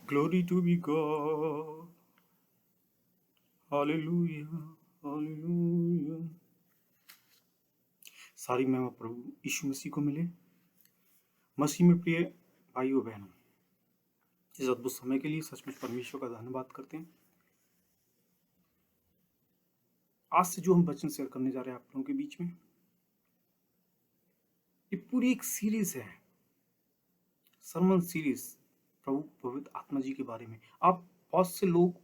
Glory to be God. Hallelujah. Hallelujah. सारी महिमा प्रभु यीशु मसीह को मिले। मसीह में प्रिय भाइयों बहनों, इस अद्भुत समय के लिए सचमुच परमेश्वर का धन्यवाद करते हैं। आज से जो हम वचन शेयर करने जा रहे हैं आप लोगों के बीच में, ये पूरी एक सीरीज है, सरमन सीरीज प्रभु पवित्र आत्मा जी के बारे में। आप बहुत से लोग,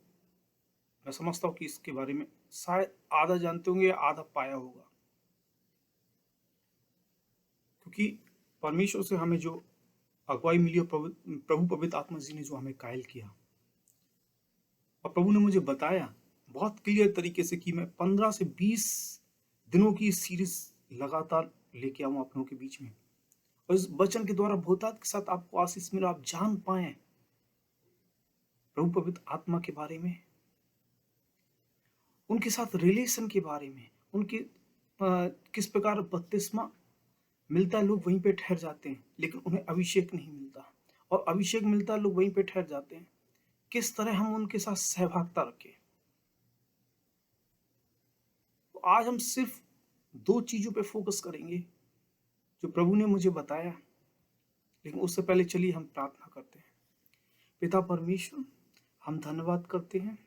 मैं समझता हूँ कि इसके बारे में शायद आधा जानते होंगे या आधा पाया होगा, क्योंकि परमेश्वर से हमें जो अगुवाई मिली और प्रभु पवित्र आत्मा जी ने जो हमें कायल किया, और प्रभु ने मुझे बताया बहुत क्लियर तरीके से कि मैं 15 से 20 दिनों की सीरीज लगातार लेके आऊं आप लोगों के बीच में, और इस वचन के द्वारा बहुतायत के साथ आपको आशीष मिला, आप जान पाए प्रभु पवित्र आत्मा के बारे में, उनके साथ रिलेशन के बारे में, उनके किस प्रकार बपतिस्मा मिलता है, लोग वहीं पे ठहर जाते हैं, लेकिन उन्हें अभिषेक नहीं मिलता, और अभिषेक मिलता है, लोग वहीं पे ठहर जाते हैं। किस तरह हम उनके साथ सहभागिता रखें। तो आज हम सिर्फ 2 चीजों पे फोकस करेंगे जो प्रभु ने मुझे बताया, लेकिन उससे पहले चलिए हम प्रार्थना करते हैं। पिता परमेश्वर, हम धन्यवाद करते हैं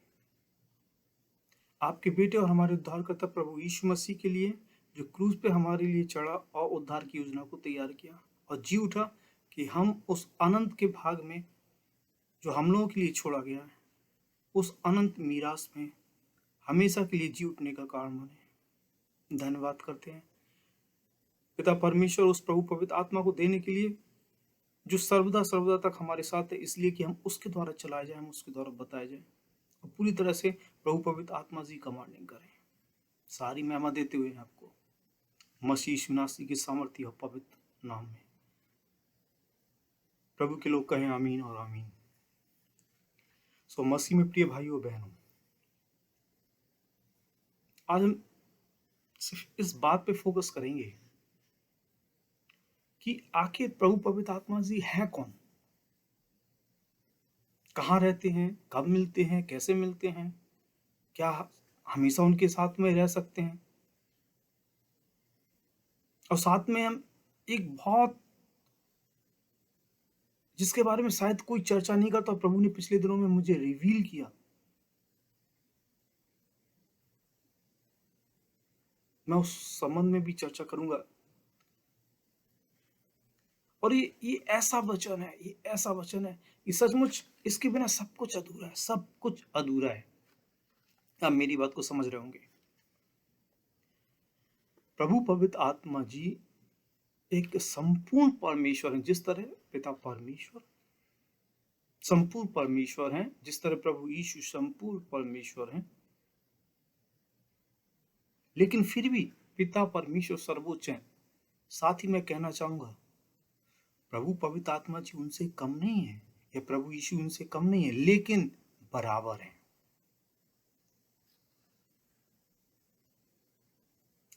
आपके बेटे और हमारे उद्धारकर्ता प्रभु यीशु मसीह के लिए, जो क्रूज पे हमारे लिए चढ़ा और उद्धार की योजना को तैयार किया और जी उठा, कि हम उस अनंत के भाग में जो हम लोगों के लिए छोड़ा गया है, उस अनंत मीरास में हमेशा के लिए जी उठने का कारण बने। धन्यवाद करते हैं पिता परमेश्वर उस प्रभु पवित्र आत्मा को देने के लिए जो सर्वदा सर्वदा तक हमारे साथ है, इसलिए कि हम उसके द्वारा चलाए जाए, हम उसके द्वारा बताए जाए, और पूरी तरह से प्रभु पवित्र आत्मा जी कमांडिंग करें। सारी महिमा देते हुए आपको मसीह यीशु मसीह की सामर्थ्य और पवित्र नाम में प्रभु के लोग कहें आमीन और आमीन। सो मसीह में प्रिय भाइयों बहनों, आज हम सिर्फ इस बात पे फोकस करेंगे कि आखिर प्रभु पवित्र आत्मा जी है कौन, कहाँ रहते हैं, कब मिलते हैं, कैसे मिलते हैं, क्या हमेशा उनके साथ में रह सकते हैं, और साथ में हम एक बहुत जिसके बारे में शायद कोई चर्चा नहीं करता, प्रभु ने पिछले दिनों में मुझे रिवील किया, मैं उस संबंध में भी चर्चा करूंगा। और ये ऐसा वचन है, ये ऐसा वचन है कि सचमुच इसके बिना सब कुछ अधूरा है, सब कुछ अधूरा है। आप मेरी बात को समझ रहे होंगे। प्रभु पवित्र आत्मा जी एक संपूर्ण परमेश्वर है, जिस तरह पिता परमेश्वर संपूर्ण परमेश्वर हैं, जिस तरह प्रभु यीशु संपूर्ण परमेश्वर हैं, लेकिन फिर भी पिता परमेश्वर सर्वोच्च हैं। साथ ही मैं कहना चाहूंगा, प्रभु पवित्र आत्मा जी उनसे कम नहीं है, या प्रभु यीशु उनसे कम नहीं है, लेकिन बराबर है।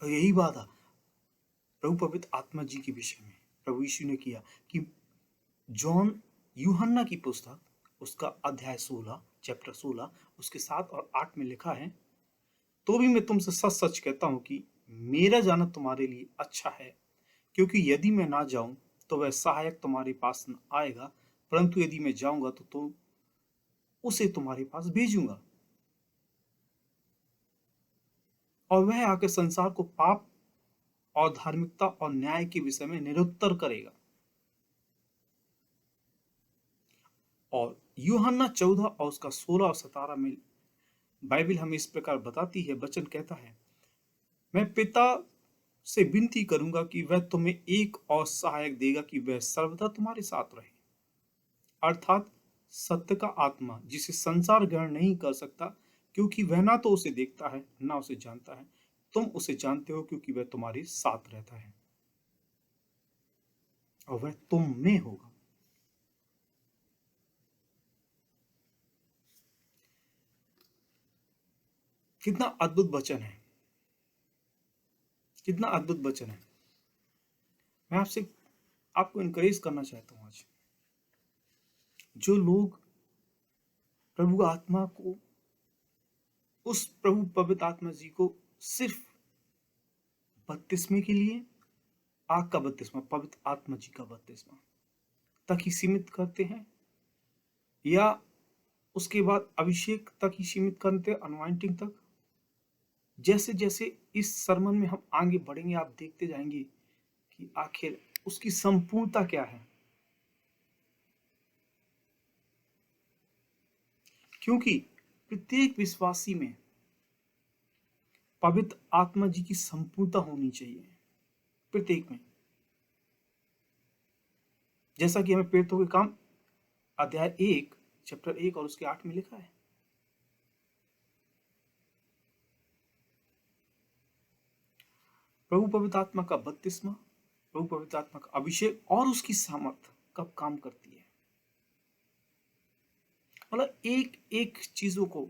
और यही वादा प्रभु पवित्र आत्मा जी के विषय में प्रभु यीशु ने किया कि जॉन यूहन्ना की पुस्तक उसका अध्याय 16 चैप्टर 16 उसके 7 और 8 में लिखा है, तो भी मैं तुमसे सच सच कहता हूं कि मेरा जाना तुम्हारे लिए अच्छा है, क्योंकि यदि मैं ना जाऊं तो वह सहायक तुम्हारे पास न आएगा, परंतु यदि मैं जाऊंगा तो उसे तुम्हारे पास भेजूंगा, और वह आकर संसार को पाप और धार्मिकता और न्याय के विषय में निरुत्तर करेगा। और यूहन्ना 14 और उसका 16 और 17 में बाइबल हमें इस प्रकार बताती है, वचन कहता है, मैं पिता से विनती करूंगा कि वह तुम्हें एक और सहायक देगा कि वह सर्वदा तुम्हारे साथ रहे, अर्थात सत्य का आत्मा, जिसे संसार ग्रहण नहीं कर सकता, क्योंकि वह ना तो उसे देखता है ना उसे जानता है। तुम उसे जानते हो क्योंकि वह तुम्हारे साथ रहता है और वह तुम में होगा। कितना अद्भुत वचन है, कितना अद्भुत वचन है। मैं आपको इनकरेज करना चाहता हूं, आज जो लोग प्रभु आत्मा को, उस प्रभु पवित्र आत्मा जी को सिर्फ बपतिस्मे के लिए, आग का बपतिस्मा, पवित्र आत्मा जी का बपतिस्मा तक ही सीमित करते हैं, या उसके बाद अभिषेक तक ही सीमित करते हैं, अनवाइंटिंग तक। जैसे जैसे इस सरमन में हम आगे बढ़ेंगे, आप देखते जाएंगे कि आखिर उसकी संपूर्णता क्या है। क्योंकि प्रत्येक विश्वासी में पवित्र आत्मा जी की संपूर्णता होनी चाहिए, प्रत्येक में। जैसा कि हमें प्रेरितों के काम अध्याय 1 चैप्टर 1 और उसके 8 में लिखा है। प्रभु पवित्र आत्मा का बपतिस्मा, प्रभु पवित्र आत्मा का अभिषेक और उसकी सामर्थ कब काम करती है, मतलब एक एक चीजों को,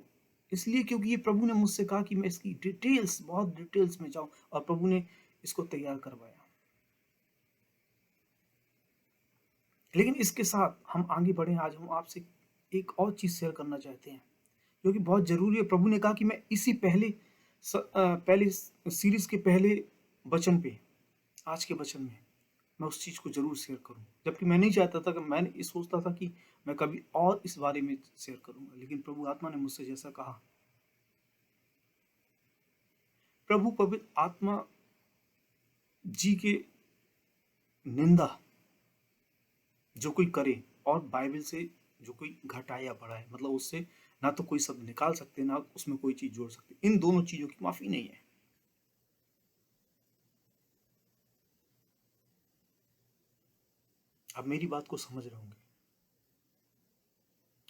इसलिए क्योंकि ये प्रभु ने मुझसे कहा कि मैं इसकी डिटेल्स, बहुत डिटेल्स में जाऊं, और प्रभु ने इसको तैयार करवाया। लेकिन इसके साथ हम आगे बढ़े, आज हम आपसे एक और चीज शेयर करना चाहते हैं जो कि बहुत जरूरी है। प्रभु ने कहा कि मैं इसी पहले सीरीज के पहले वचन पे, आज के वचन में मैं उस चीज को जरूर शेयर करूं, जबकि मैं नहीं चाहता था, कि मैंने सोचता था कि मैं कभी और इस बारे में शेयर करूंगा। लेकिन प्रभु आत्मा ने मुझसे जैसा कहा, प्रभु पवित्र आत्मा जी के निंदा जो कोई करे, और बाइबल से जो कोई घटाए या बढ़ाए, मतलब उससे ना तो कोई शब्द निकाल सकते, ना उसमें कोई चीज जोड़ सकते, इन दोनों चीजों की माफी नहीं है। आप मेरी बात को समझ रहे होंगे।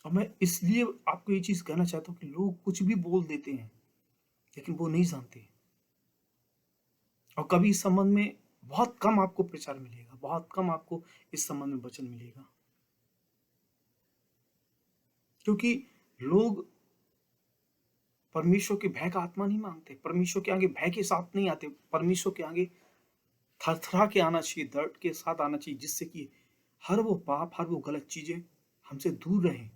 और मैं इसलिए आपको ये चीज कहना चाहता हूँ कि लोग कुछ भी बोल देते हैं, लेकिन वो नहीं जानते। और कभी इस संबंध में बहुत कम आपको प्रचार मिलेगा, बहुत कम आपको इस संबंध में वचन मिलेगा, क्योंकि लोग परमेश्वर के भय का आत्मा नहीं मांगते, परमेश्वर के आगे भय के साथ नहीं आते, परमेश्वर के आगे थरथरा के आना चाहिए, दर्द के साथ आना चाहिए, जिससे कि हर वो पाप, हर वो गलत चीजें हमसे दूर रहें।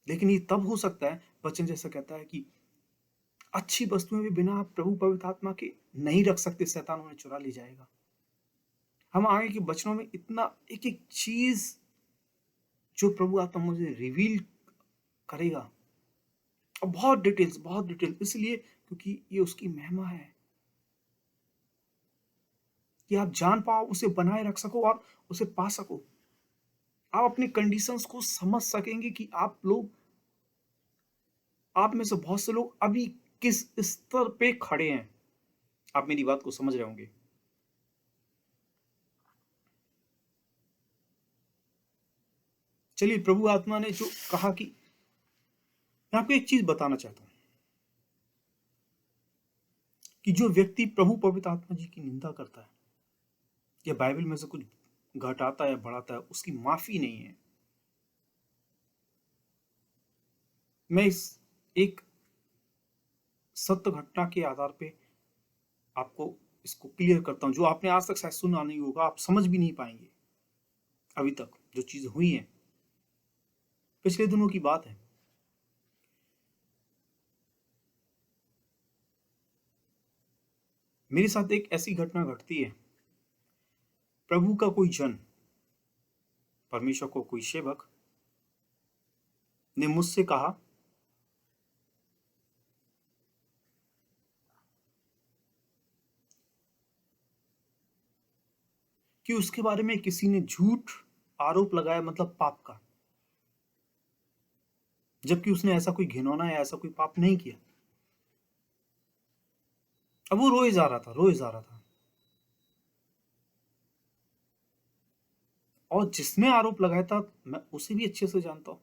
लेकिन ये तब हो सकता है, वचन जैसा कहता है कि अच्छी वस्तुएं भी बिना प्रभु पवित्र आत्मा के नहीं रख सकते, शैतान उन्हें चुरा ले जाएगा। हम आगे के वचनों में इतना एक एक चीज जो प्रभु आत्मा मुझे रिवील करेगा, और बहुत डिटेल, इसलिए क्योंकि ये उसकी महिमा है कि आप जान पाओ, उसे बनाए रख सको और उसे पा सको। आप अपने कंडीशंस को समझ सकेंगे कि आप में से बहुत से लोग अभी किस स्तर पे खड़े हैं। आप मेरी बात को समझ रहे होंगे। चलिए, प्रभु आत्मा ने जो कहा कि मैं आपको एक चीज बताना चाहता हूं कि जो व्यक्ति प्रभु पवित्र आत्मा जी की निंदा करता है या बाइबल में से कुछ घटाता है या बढ़ाता है, उसकी माफी नहीं है। मैं इस एक सत्य घटना के आधार पे आपको इसको क्लियर करता हूं, जो आपने आज तक शायद सुना नहीं होगा, आप समझ भी नहीं पाएंगे अभी तक जो चीज हुई है। पिछले दिनों की बात है, मेरे साथ एक ऐसी घटना घटती है। प्रभु का कोई जन, परमेश्वर को कोई सेवक ने मुझसे कहा कि उसके बारे में किसी ने झूठ आरोप लगाया, मतलब पाप का, जबकि उसने ऐसा कोई घिनौना या ऐसा कोई पाप नहीं किया। अब वो रोए जा रहा था। और जिसने आरोप लगाया था, मैं उसे भी अच्छे से जानता हूं,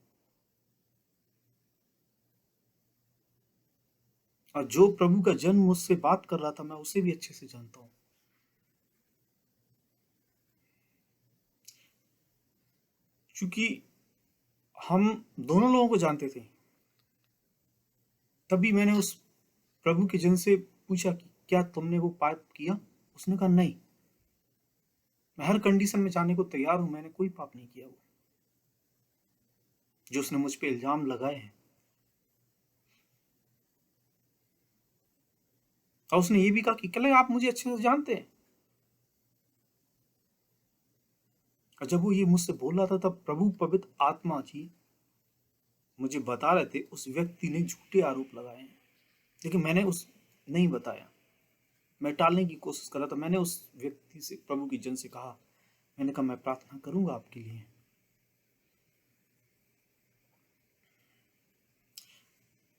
और जो प्रभु का जन मुझसे बात कर रहा था, मैं उसे भी अच्छे से जानता हूं। क्योंकि हम दोनों लोगों को जानते थे, तभी मैंने उस प्रभु के जन से पूछा कि क्या तुमने वो पाप किया। उसने कहा नहीं, मैं हर कंडीशन में जाने को तैयार हूं, मैंने कोई पाप नहीं किया। वो जो उसने मुझ पे इल्जाम लगाए हैं। और उसने ये भी कहा कि कल आप मुझे अच्छे से जानते हैं। और जब वो ये मुझसे बोल रहा था तब प्रभु पवित्र आत्मा जी मुझे बता रहे थे उस व्यक्ति ने झूठे आरोप लगाए हैं, लेकिन मैंने उस नहीं बताया। मैं टालने की कोशिश कर रहा था। मैंने उस व्यक्ति से, प्रभु की जन से कहा, मैंने कहा मैं प्रार्थना करूंगा आपके लिए।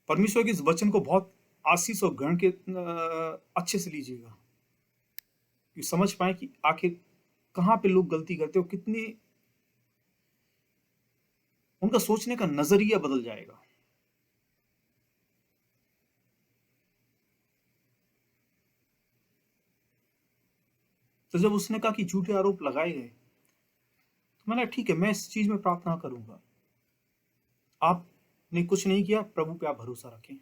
परमेश्वर के इस वचन को बहुत आशीष और ग्रहण के अच्छे से लीजिएगा, कि समझ पाए कि आखिर कहाँ पे लोग गलती करते हो, कितनी उनका सोचने का नजरिया बदल जाएगा। तो जब उसने कहा कि झूठे आरोप लगाए गए, तो मैंने ठीक है, मैं इस चीज में प्रार्थना करूंगा। आपने कुछ नहीं किया, प्रभु पे आप भरोसा रखें।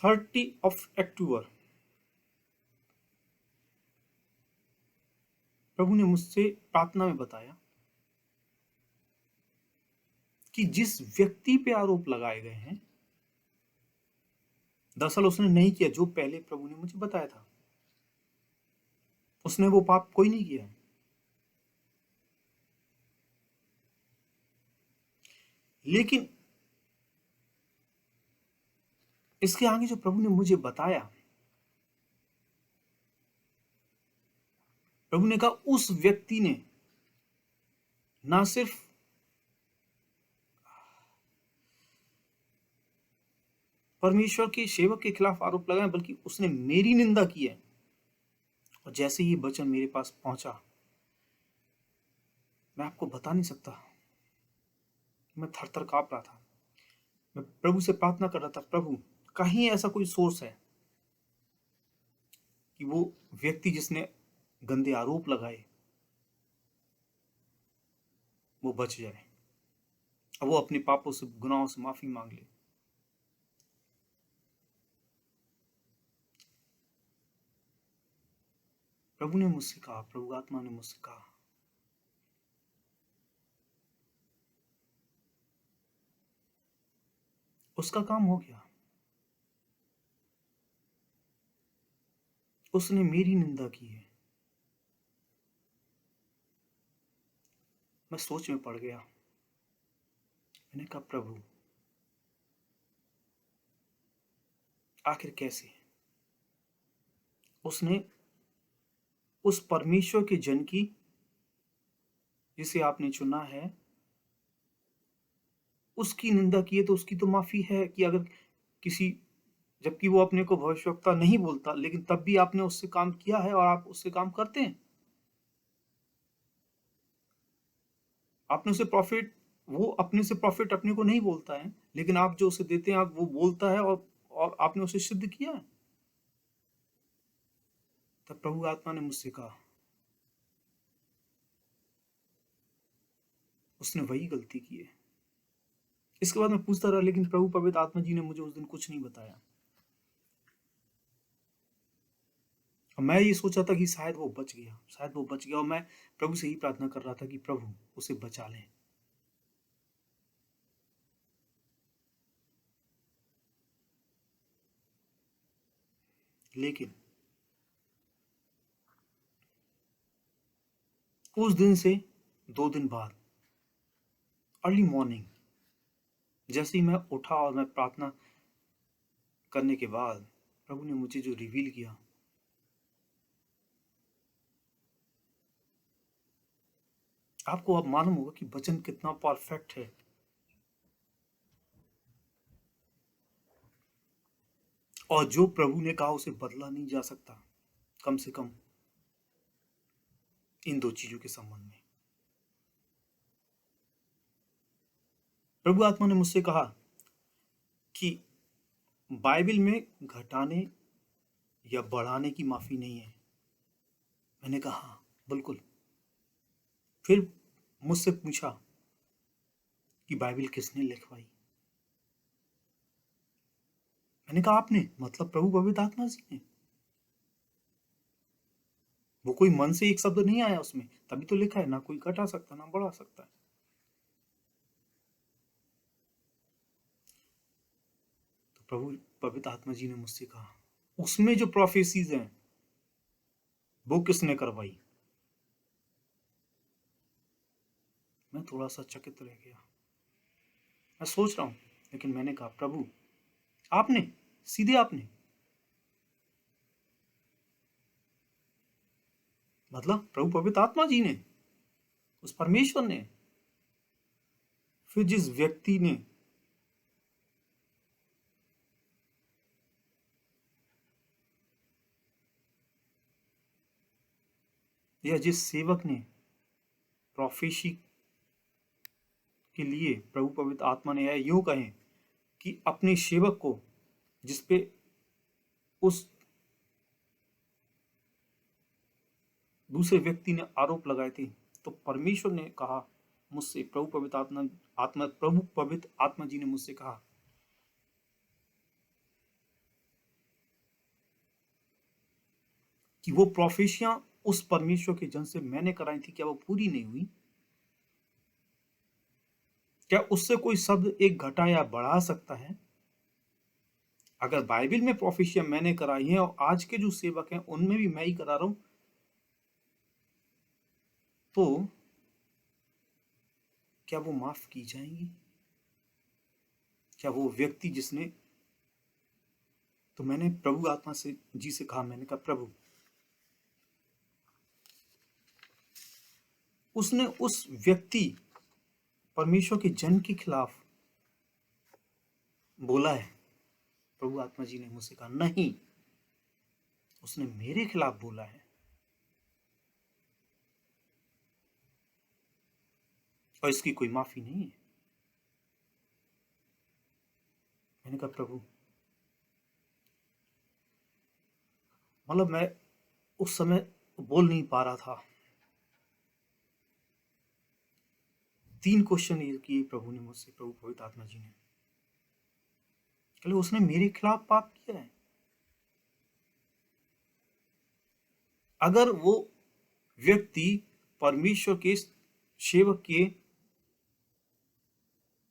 अक्टूबर 30 प्रभु ने मुझसे प्रार्थना में बताया कि जिस व्यक्ति पे आरोप लगाए गए हैं, दरअसल उसने नहीं किया जो पहले प्रभु ने मुझे बताया था। उसने वो पाप कोई नहीं किया है। लेकिन इसके आगे जो प्रभु ने मुझे बताया, प्रभु ने कहा उस व्यक्ति ने ना सिर्फ परमेश्वर के सेवक के खिलाफ आरोप लगाए, बल्कि उसने मेरी निंदा की है। और जैसे ही वचन मेरे पास पहुंचा, मैं आपको बता नहीं सकता, मैं थर थर कांप रहा था। मैं प्रभु से प्रार्थना कर रहा था, प्रभु कहीं ऐसा कोई सोर्स है कि वो व्यक्ति जिसने गंदे आरोप लगाए वो बच जाए, और वो अपने पापों से, गुनाहों से माफी मांग ले। प्रभु ने मुझसे कहा, प्रभु आत्मा ने मुझसे कहा, उसका काम हो गया। उसने मेरी निंदा की है। मैं सोच में पड़ गया। मैंने कहा प्रभु आखिर कैसे? उसने उस परमेश्वर के जन की, जिसे आपने चुना है, उसकी निंदा की है, तो उसकी तो माफी है कि अगर किसी, जबकि वो अपने को भविष्यवक्ता नहीं बोलता, लेकिन तब भी आपने उससे काम किया है और आप उससे काम करते हैं। आपने उसे प्रॉफिट, वो अपने से प्रॉफिट अपने को नहीं बोलता है, लेकिन आप जो उसे देते हैं आप वो बोलता है, और आपने उसे सिद्ध किया है। तब प्रभु आत्मा ने मुझसे कहा उसने वही गलती की है। इसके बाद मैं पूछता रहा, लेकिन प्रभु पवित्र आत्मा जी ने मुझे उस दिन कुछ नहीं बताया। और मैं ये सोचा था कि शायद वो बच गया, शायद वो बच गया, और मैं प्रभु से ही प्रार्थना कर रहा था कि प्रभु उसे बचा लें। लेकिन उस दिन से 2 दिन बाद, अर्ली मॉर्निंग, जैसे ही मैं उठा और मैं प्रार्थना करने के बाद प्रभु ने मुझे जो रिवील किया, आपको अब मालूम होगा कि वचन कितना परफेक्ट है। और जो प्रभु ने कहा उसे बदला नहीं जा सकता, कम से कम इन 2 चीजों के संबंध में। प्रभु आत्मा ने मुझसे कहा कि बाइबल में घटाने या बढ़ाने की माफी नहीं है। मैंने कहा हाँ, बिल्कुल। फिर मुझसे पूछा कि बाइबल किसने लिखवाई। मैंने कहा आपने, मतलब प्रभु पवित्र आत्मा जी ने। वो कोई मन से एक शब्द नहीं आया उसमें, तभी तो लिखा है, ना कोई घटा सकता ना बढ़ा सकता है। तो प्रभु पवित्र आत्मा जी ने मुझसे कहा, उसमें जो प्रोफेसीज हैं वो किसने करवाई? मैं थोड़ा सा चकित रह गया। मैं सोच रहा हूं, लेकिन मैंने कहा, प्रभु आपने, सीधे आपने, मतलब प्रभु पवित्र आत्मा जी ने, उस परमेश्वर ने। फिर जिस व्यक्ति ने या जिस सेवक ने प्रोफेसी के लिए प्रभु पवित्र आत्मा ने, या यूं कहें कि अपने सेवक को जिसपे उस दूसरे व्यक्ति ने आरोप लगाए थे, तो परमेश्वर ने कहा मुझसे, प्रभु पवित्र आत्मा जी ने मुझसे कहा कि वो प्रोफेसियां उस परमेश्वर के जन से मैंने कराई थी, क्या वो पूरी नहीं हुई? क्या उससे कोई शब्द एक घटा या बढ़ा सकता है? अगर बाइबल में प्रोफेसियां मैंने कराई हैं और आज के जो सेवक हैं उनमें भी मैं ही करा रहा हूं, तो क्या वो माफ की जाएंगी? क्या वो व्यक्ति जिसने, तो मैंने प्रभु आत्मा से जी से कहा, मैंने कहा प्रभु, उसने उस व्यक्ति परमेश्वर के जन के खिलाफ बोला है। प्रभु आत्मा जी ने मुझसे कहा, नहीं, उसने मेरे खिलाफ बोला है, और इसकी कोई माफी नहीं है। मैंने कहा प्रभु, मतलब मैं उस समय बोल नहीं पा रहा था। 3 क्वेश्चन ये किए प्रभु ने मुझसे, प्रभु पवित्र आत्मा जी ने। कहले उसने मेरे खिलाफ पाप किया है। अगर वो व्यक्ति परमेश्वर के सेवक के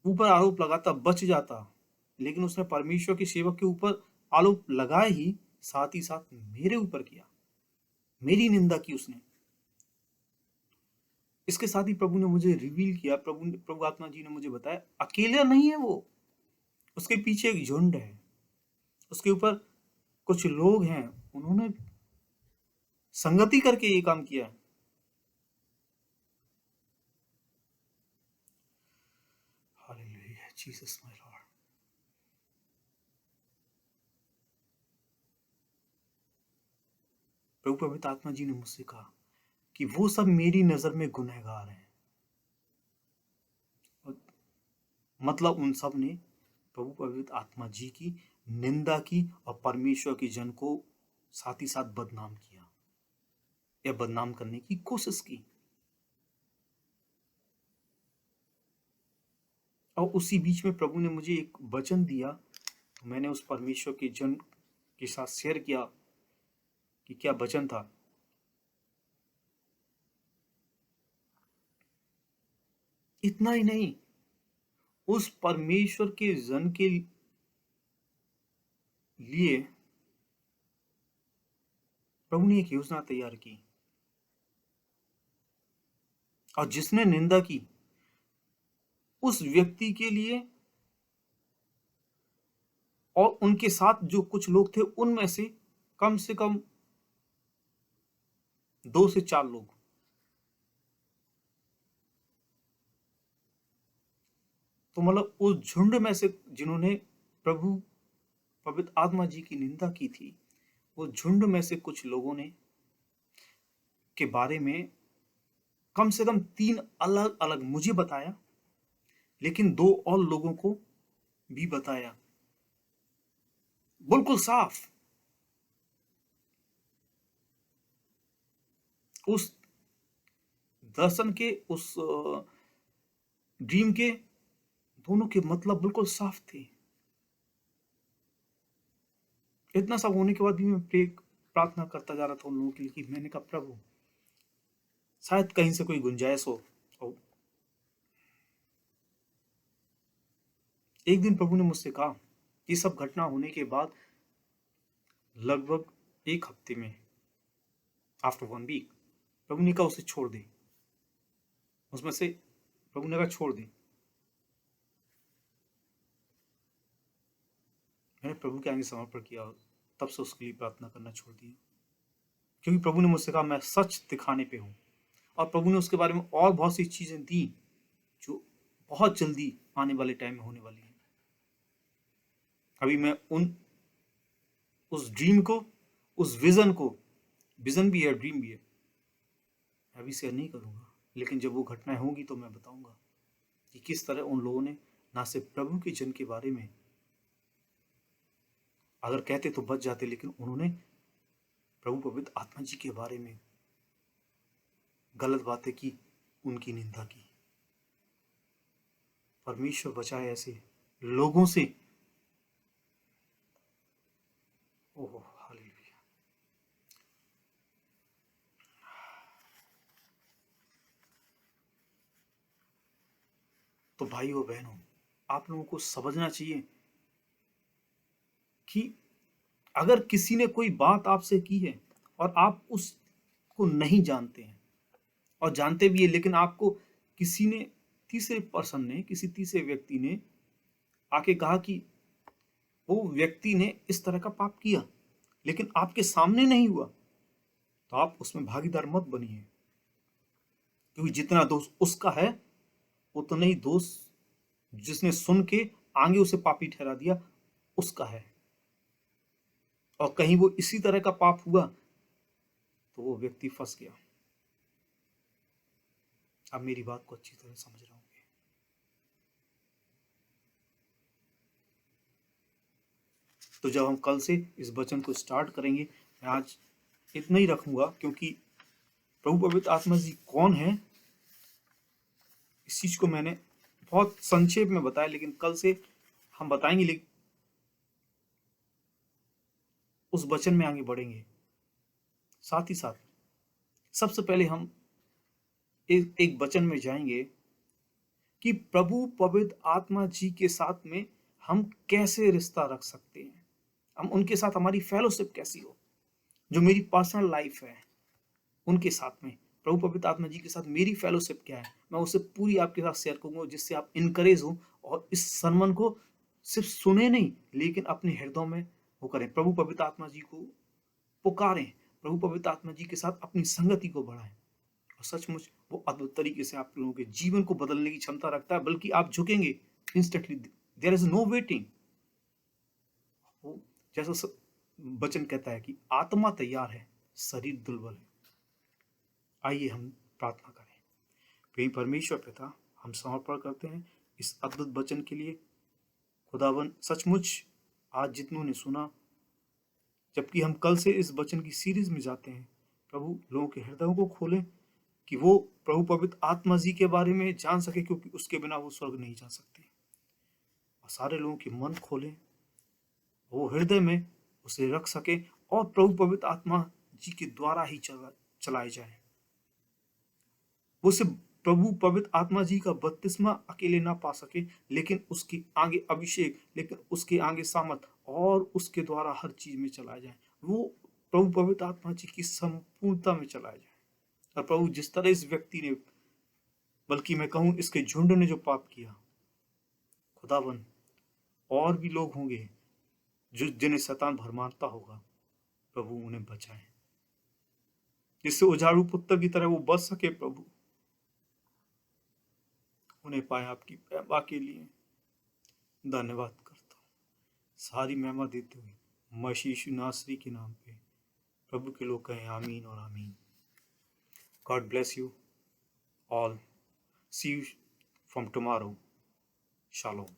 ऊपर आरोप लगाता, बच जाता, लेकिन उसने परमेश्वर के सेवक के ऊपर आरोप लगाए ही साथ मेरे ऊपर किया, मेरी निंदा की उसने। इसके साथ ही प्रभु ने मुझे रिवील किया, प्रभु आत्मा जी ने मुझे बताया, अकेला नहीं है वो, उसके पीछे एक झुंड है, उसके ऊपर कुछ लोग हैं, उन्होंने संगति करके ये काम किया है। Hallelujah, Jesus my Lord. प्रभु पवित्र आत्मा जी ने मुझसे कहा कि वो सब मेरी नजर में गुनहगार हैं। मतलब उन सब ने प्रभु पवित्र आत्मा जी की निंदा की और परमेश्वर के जन को साथ ही साथ बदनाम किया या बदनाम करने की कोशिश की। और उसी बीच में प्रभु ने मुझे एक वचन दिया, तो मैंने उस परमेश्वर के जन के साथ शेयर किया कि क्या वचन था। इतना ही नहीं, उस परमेश्वर के जन के लिए प्रभु ने एक योजना तैयार की, और जिसने निंदा की उस व्यक्ति के लिए और उनके साथ जो कुछ लोग थे, उनमें से कम 2 से 4 लोग, तो मतलब उस झुंड में से जिन्होंने प्रभु पवित्र आत्मा जी की निंदा की थी, वो झुंड में से कुछ लोगों ने के बारे में कम से कम 3 अलग अलग मुझे बताया, लेकिन 2 और लोगों को भी बताया, बिल्कुल साफ। उस दर्शन के, उस ड्रीम के दोनों के मतलब बिल्कुल साफ थे। इतना सब होने के बाद भी मैं प्रे प्रार्थना करता जा रहा था उन लोगों के लिए कि मैंने कहा प्रभु शायद कहीं से कोई गुंजाइश हो। और एक दिन प्रभु ने मुझसे कहा, ये सब घटना होने के बाद लगभग एक हफ्ते में, आफ्टर 1 वीक, प्रभु ने कहा उसे छोड़ दे। उसमें से प्रभु ने कहा छोड़ दे। मैंने प्रभु के आगे समर्पण किया, तब से उसके लिए प्रार्थना करना छोड़ दिया, क्योंकि प्रभु ने मुझसे कहा मैं सच दिखाने पे हूँ। और प्रभु ने उसके बारे में और बहुत सी चीजें दी जो बहुत जल्दी आने वाले टाइम में होने वाली है। अभी मैं उस ड्रीम को, उस विजन को, विजन भी है ड्रीम भी है, अभी शेयर नहीं करूंगा, लेकिन जब वो घटनाएं होंगी तो मैं बताऊंगा कि किस तरह उन लोगों ने ना सिर्फ प्रभु के जन के बारे में अगर कहते तो बच जाते, लेकिन उन्होंने प्रभु पवित्र आत्मा जी के बारे में गलत बातें की, उनकी निंदा की। परमेश्वर बचाए ऐसे लोगों से। Oh hallelujah. तो भाइयों बहनों, आप लोगों को समझना चाहिए कि अगर किसी ने कोई बात आपसे की है और आप उसको नहीं जानते हैं, और जानते भी है लेकिन आपको किसी ने, तीसरे पर्सन ने, किसी तीसरे व्यक्ति ने आके कहा कि वो व्यक्ति ने इस तरह का पाप किया, लेकिन आपके सामने नहीं हुआ, तो आप उसमें भागीदार मत बनिए, क्योंकि जितना दोष उसका है उतना ही दोष जिसने सुन के आगे उसे पापी ठहरा दिया उसका है। और कहीं वो इसी तरह का पाप हुआ तो वो व्यक्ति फंस गया। आप मेरी बात को अच्छी तरह समझ रहे होंगे। तो जब हम कल से इस वचन को स्टार्ट करेंगे, मैं आज इतना ही रखूंगा, क्योंकि प्रभु पवित्र आत्मा जी कौन है इस चीज को मैंने बहुत संक्षेप में बताया, लेकिन कल से हम बताएंगे, लेकिन उस वचन में आगे बढ़ेंगे। साथ ही साथ सबसे पहले हम एक वचन में जाएंगे कि प्रभु पवित्र आत्मा जी के साथ में हम कैसे रिश्ता रख सकते हैं, हम उनके साथ हमारी फेलोशिप कैसी हो, जो मेरी पर्सनल लाइफ है उनके साथ में प्रभु पवित्र आत्मा जी के साथ मेरी फेलोशिप क्या है, मैं उसे पूरी आपके साथ शेयर करूंगा, जिससे आप इनकरेज हो और इस सरमन को सिर्फ सुने नहीं लेकिन अपने हृदयों में वो करें, प्रभु पवित्र आत्मा जी को पुकारें, प्रभु पवित्र आत्मा जी के साथ अपनी संगति को बढ़ाएं। और सचमुच वो अद्भुत तरीके से आप लोगों के जीवन को बदलने की क्षमता रखता है, बल्कि आप झुकेंगे instantly, there is no waiting. जैसा वचन कहता है कि आत्मा तैयार है, शरीर दुर्बल है। आइए हम प्रार्थना करें। कहीं परमेश्वर पिता, हम समर्पण करते हैं इस अद्भुत वचन के लिए। खुदावन सचमुच आज जितनों ने सुना, जबकि हम कल से इस वचन की सीरीज में जाते हैं, प्रभु लोगों के हृदयों को खोलें कि वो प्रभु पवित्र आत्मा जी के बारे में जान सके, क्योंकि उसके बिना वो स्वर्ग नहीं जा सकते। और सारे लोगों के मन खोलें, वो हृदय में उसे रख सके और प्रभु पवित्र आत्मा जी के द्वारा ही चलाए जाए। वो सिर्फ प्रभु पवित्र आत्मा जी का बपतिस्मा अकेले ना पा सके, लेकिन उसके आगे अभिषेक, लेकिन उसके आगे सामर्थ, और उसके द्वारा हर चीज में चलाया जाए। वो प्रभु पवित्र आत्मा जी की संपूर्णता में चलाया जाए। और प्रभु जिस तरह इस व्यक्ति ने, बल्कि मैं कहूं इसके झुंड ने जो पाप किया, खुदावन और भी लोग होंगे जिन्हें शैतान भरमाता होगा, प्रभु उन्हें बचाए, जिससे उजाड़ू पुत्र की तरह वो बच सके। प्रभु उन्हें पाए आपकी महिमा के लिए धन्यवाद करता हूँ। सारी महिमा देते हुए मसीह यीशु नासरी के नाम पे प्रभु के लोग कहें आमीन और आमीन। God bless you all. See you from tomorrow. Shalom.